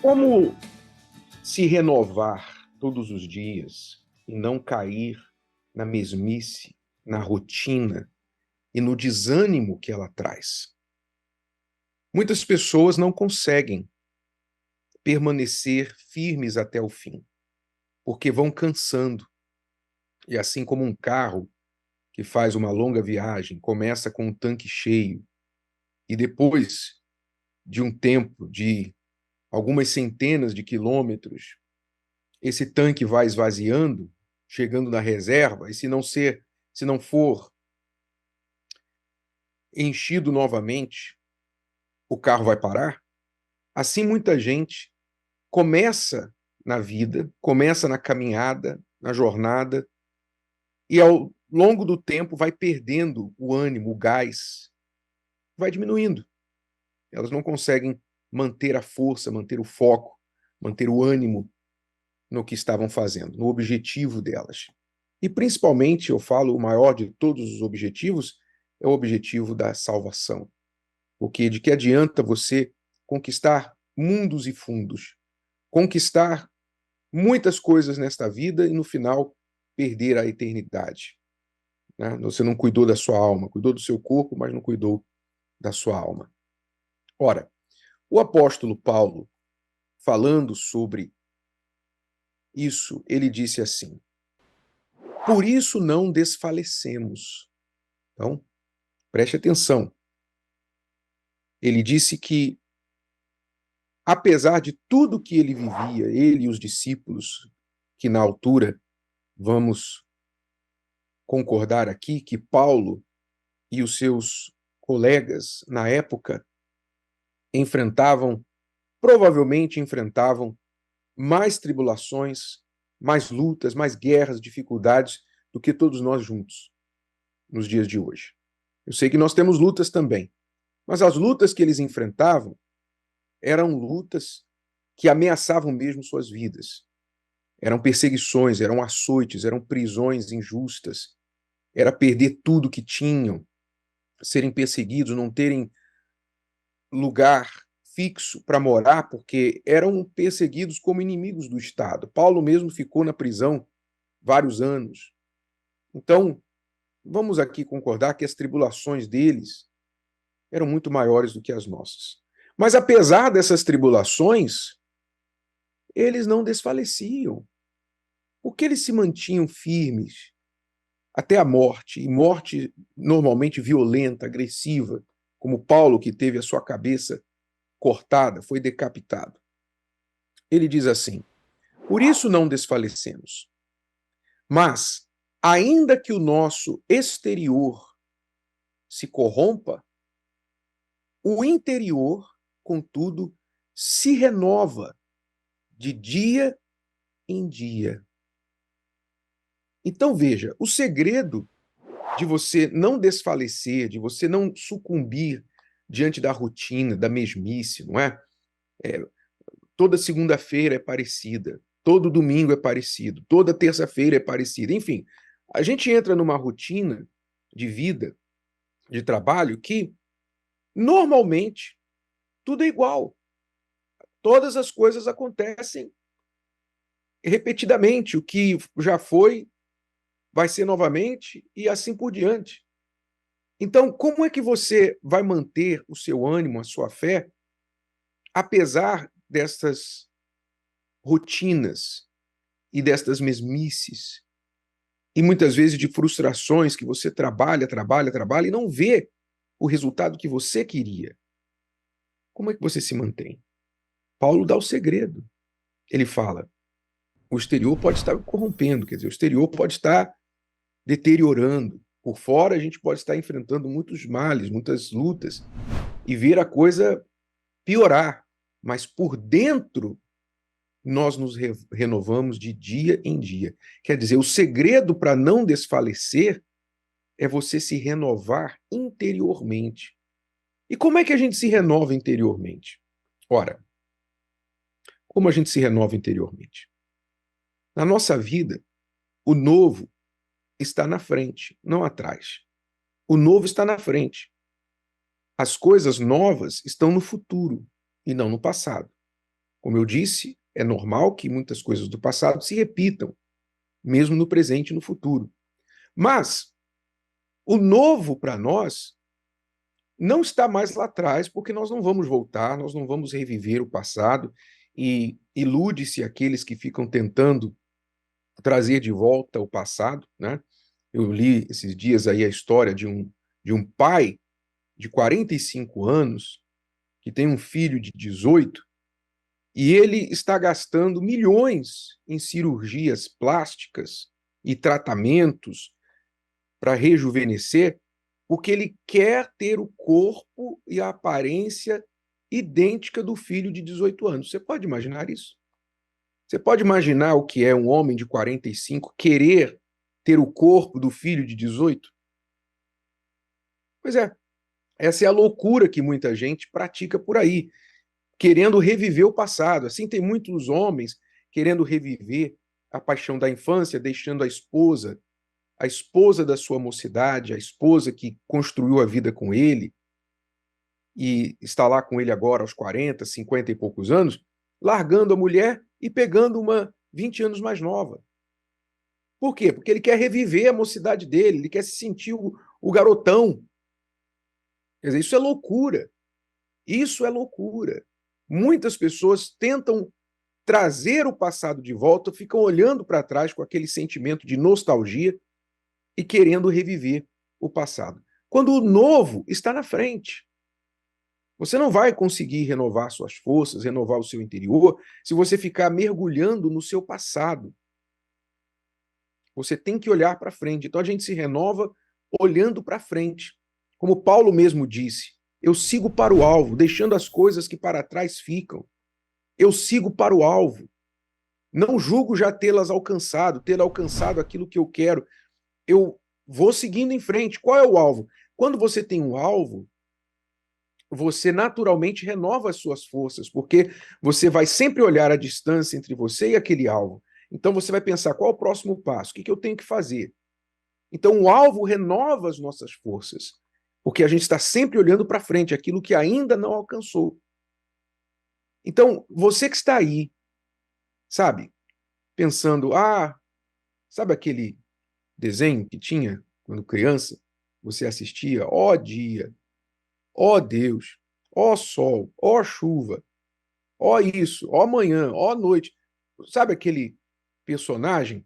Como se renovar todos os dias e não cair na mesmice, na rotina e no desânimo que ela traz? Muitas pessoas não conseguem permanecer firmes até o fim, porque vão cansando. E assim como um carro que faz uma longa viagem, começa com um tanque cheio e depois de um tempo de algumas centenas de quilômetros, esse tanque vai esvaziando, chegando na reserva, e se não for enchido novamente, o carro vai parar. Assim muita gente começa na vida, começa na caminhada, na jornada, e ao longo do tempo vai perdendo o ânimo, o gás, vai diminuindo. Elas não conseguem manter a força, manter o foco, manter o ânimo no que estavam fazendo, no objetivo delas. E principalmente, eu falo, o maior de todos os objetivos é o objetivo da salvação. Porque de que adianta você conquistar mundos e fundos, conquistar muitas coisas nesta vida e no final perder a eternidade, né? Você não cuidou da sua alma, cuidou do seu corpo, mas não cuidou da sua alma. Ora, o apóstolo Paulo, falando sobre isso, ele disse assim: por isso não desfalecemos. Então, preste atenção. Ele disse que, apesar de tudo que ele vivia, ele e os discípulos, que na altura, vamos concordar aqui, que Paulo e os seus colegas, na época, provavelmente enfrentavam mais tribulações, mais lutas, mais guerras, dificuldades do que todos nós juntos nos dias de hoje. Eu sei que nós temos lutas também, mas as lutas que eles enfrentavam eram lutas que ameaçavam mesmo suas vidas. Eram perseguições, eram açoites, eram prisões injustas, era perder tudo que tinham, serem perseguidos, não terem lugar fixo para morar, porque eram perseguidos como inimigos do Estado. Paulo mesmo ficou na prisão vários anos. Então, vamos aqui concordar que as tribulações deles eram muito maiores do que as nossas. Mas apesar dessas tribulações, eles não desfaleciam, porque eles se mantinham firmes até a morte, e morte normalmente violenta, agressiva, como Paulo, que teve a sua cabeça cortada, foi decapitado. Ele diz assim: por isso não desfalecemos, mas, ainda que o nosso exterior se corrompa, o interior, contudo, se renova de dia em dia. Então, veja, o segredo de você não desfalecer, de você não sucumbir diante da rotina, da mesmice, não é? Toda segunda-feira é parecida, todo domingo é parecido, toda terça-feira é parecida. Enfim, a gente entra numa rotina de vida, de trabalho, que normalmente tudo é igual. Todas as coisas acontecem repetidamente. O que já foi vai ser novamente e assim por diante. Então, como é que você vai manter o seu ânimo, a sua fé, apesar dessas rotinas e destas mesmices e muitas vezes de frustrações que você trabalha, trabalha, trabalha e não vê o resultado que você queria? Como é que você se mantém? Paulo dá o segredo. Ele fala: o exterior pode estar corrompendo, quer dizer, o exterior pode estar deteriorando. Por fora, a gente pode estar enfrentando muitos males, muitas lutas, e ver a coisa piorar. Mas por dentro, nós nos renovamos de dia em dia. Quer dizer, o segredo para não desfalecer é você se renovar interiormente. E como é que a gente se renova interiormente? Ora, como a gente se renova interiormente? Na nossa vida, o novo está na frente, não atrás. O novo está na frente. As coisas novas estão no futuro e não no passado. Como eu disse, é normal que muitas coisas do passado se repitam, mesmo no presente e no futuro. Mas o novo para nós não está mais lá atrás, porque nós não vamos voltar, nós não vamos reviver o passado, e ilude-se aqueles que ficam tentando trazer de volta o passado, né? Eu li esses dias aí a história de um pai de 45 anos que tem um filho de 18 e ele está gastando milhões em cirurgias plásticas e tratamentos para rejuvenescer, porque ele quer ter o corpo e a aparência idêntica do filho de 18 anos. Você pode imaginar isso? Você pode imaginar o que é um homem de 45 querer ter o corpo do filho de 18? Pois é, essa é a loucura que muita gente pratica por aí, querendo reviver o passado. Assim, tem muitos homens querendo reviver a paixão da infância, deixando a esposa da sua mocidade, a esposa que construiu a vida com ele e está lá com ele agora aos 40, 50 e poucos anos, largando a mulher e pegando uma 20 anos mais nova. Por quê? Porque ele quer reviver a mocidade dele, ele quer se sentir o garotão. Quer dizer, isso é loucura. Isso é loucura. Muitas pessoas tentam trazer o passado de volta, ficam olhando para trás com aquele sentimento de nostalgia e querendo reviver o passado. Quando o novo está na frente. Você não vai conseguir renovar suas forças, renovar o seu interior, se você ficar mergulhando no seu passado. Você tem que olhar para frente. Então a gente se renova olhando para frente. Como Paulo mesmo disse, eu sigo para o alvo, deixando as coisas que para trás ficam. Eu sigo para o alvo. Não julgo já tê-las alcançado, ter alcançado aquilo que eu quero. Eu vou seguindo em frente. Qual é o alvo? Quando você tem um alvo, você naturalmente renova as suas forças, porque você vai sempre olhar a distância entre você e aquele alvo. Então você vai pensar, qual é o próximo passo? O que eu tenho que fazer? Então o alvo renova as nossas forças, porque a gente está sempre olhando para frente, aquilo que ainda não alcançou. Então, você que está aí, sabe, pensando, sabe aquele desenho que tinha quando criança? Você assistia, ó dia, ó Deus, ó sol, ó chuva, ó isso, ó manhã, ó noite. Sabe aquele personagem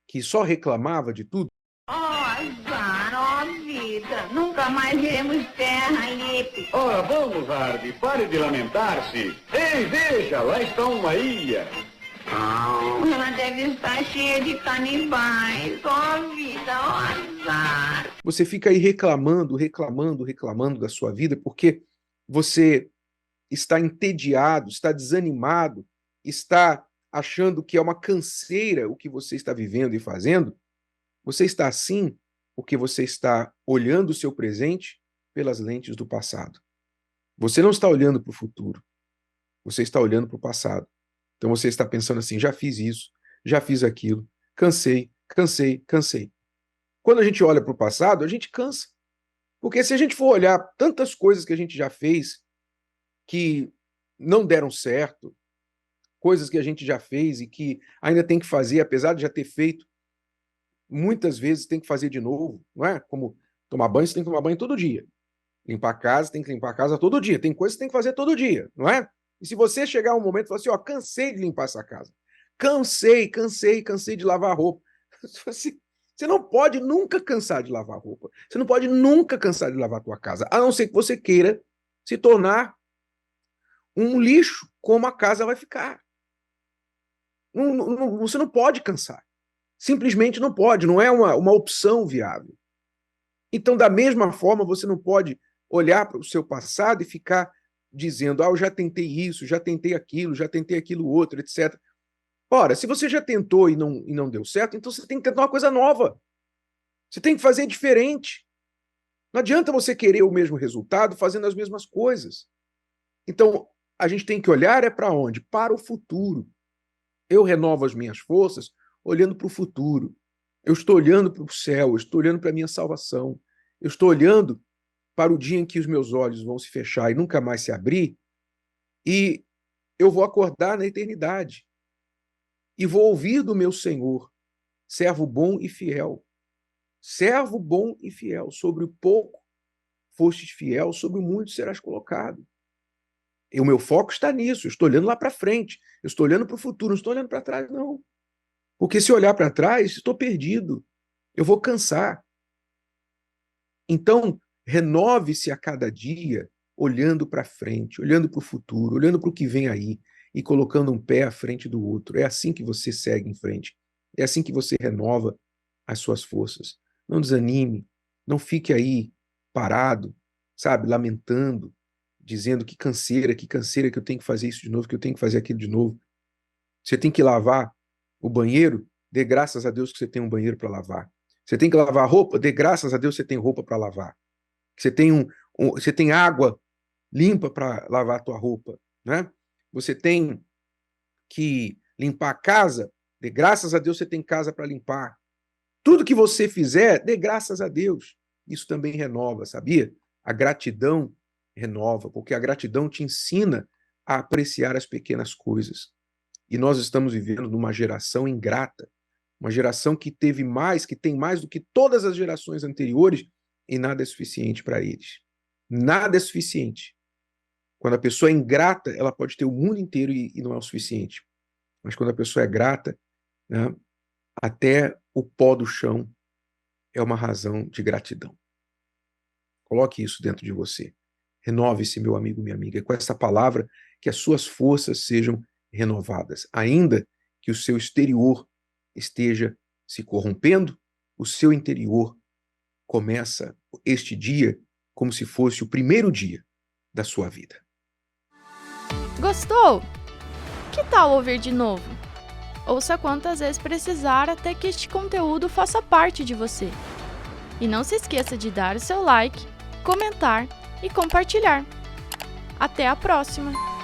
que só reclamava de tudo? Ó, azar, ó vida, nunca mais iremos terra, Lipe. Ora, vamos, Hardy, pare de lamentar-se. Ei, veja, lá está uma ilha. Ela deve estar cheia de canibais, ó vida, ó azar. Você fica aí reclamando da sua vida, porque você está entediado, está desanimado, está achando que é uma canseira o que você está vivendo e fazendo. Você está assim porque você está olhando o seu presente pelas lentes do passado. Você não está olhando para o futuro. Você está olhando para o passado. Então você está pensando assim, já fiz isso, já fiz aquilo, cansei. Quando a gente olha para o passado, a gente cansa. Porque se a gente for olhar tantas coisas que a gente já fez que não deram certo, coisas que a gente já fez e que ainda tem que fazer, apesar de já ter feito, muitas vezes tem que fazer de novo, não é? Como tomar banho, você tem que tomar banho todo dia. Limpar a casa, tem que limpar a casa todo dia. Tem coisas que tem que fazer todo dia, não é? E se você chegar um momento e falar assim, ó, cansei de limpar essa casa. Cansei de lavar roupa. Você não pode nunca cansar de lavar roupa. Você não pode nunca cansar de lavar a tua casa, a não ser que você queira se tornar um lixo, como a casa vai ficar. Você não pode cansar. Simplesmente não pode, não é uma opção viável. Então, da mesma forma, você não pode olhar para o seu passado e ficar dizendo, eu já tentei isso, já tentei aquilo outro, etc. Ora, se você já tentou e não deu certo, então você tem que tentar uma coisa nova. Você tem que fazer diferente. Não adianta você querer o mesmo resultado fazendo as mesmas coisas. Então, a gente tem que olhar para onde? Para o futuro. Eu renovo as minhas forças olhando para o futuro. Eu estou olhando para o céu, eu estou olhando para a minha salvação. Eu estou olhando para o dia em que os meus olhos vão se fechar e nunca mais se abrir, e eu vou acordar na eternidade e vou ouvir do meu Senhor, servo bom e fiel. Servo bom e fiel, sobre o pouco fostes fiel, sobre o muito serás colocado. E o meu foco está nisso, eu estou olhando lá para frente, eu estou olhando para o futuro, não estou olhando para trás, não. Porque se olhar para trás, estou perdido, eu vou cansar. Então, renove-se a cada dia, olhando para frente, olhando para o futuro, olhando para o que vem aí e colocando um pé à frente do outro. É assim que você segue em frente. É assim que você renova as suas forças. Não desanime, não fique aí parado, sabe, lamentando, dizendo que canseira que eu tenho que fazer isso de novo, que eu tenho que fazer aquilo de novo. Você tem que lavar o banheiro, dê graças a Deus que você tem um banheiro para lavar. Você tem que lavar a roupa, dê graças a Deus que você tem roupa para lavar. Você tem água limpa para lavar a tua roupa, né? Você tem que limpar a casa, dê graças a Deus você tem casa para limpar. Tudo que você fizer, dê graças a Deus. Isso também renova, sabia? A gratidão renova, porque a gratidão te ensina a apreciar as pequenas coisas. E nós estamos vivendo numa geração ingrata, uma geração que teve mais, que tem mais do que todas as gerações anteriores, e nada é suficiente para eles. Nada é suficiente. Quando a pessoa é ingrata, ela pode ter o mundo inteiro e não é o suficiente. Mas quando a pessoa é grata, né, até o pó do chão é uma razão de gratidão. Coloque isso dentro de você. Renove-se, meu amigo, minha amiga, com essa palavra, que as suas forças sejam renovadas. Ainda que o seu exterior esteja se corrompendo, o seu interior começa este dia como se fosse o primeiro dia da sua vida. Gostou? Que tal ouvir de novo? Ouça quantas vezes precisar até que este conteúdo faça parte de você. E não se esqueça de dar o seu like, comentar e compartilhar. Até a próxima!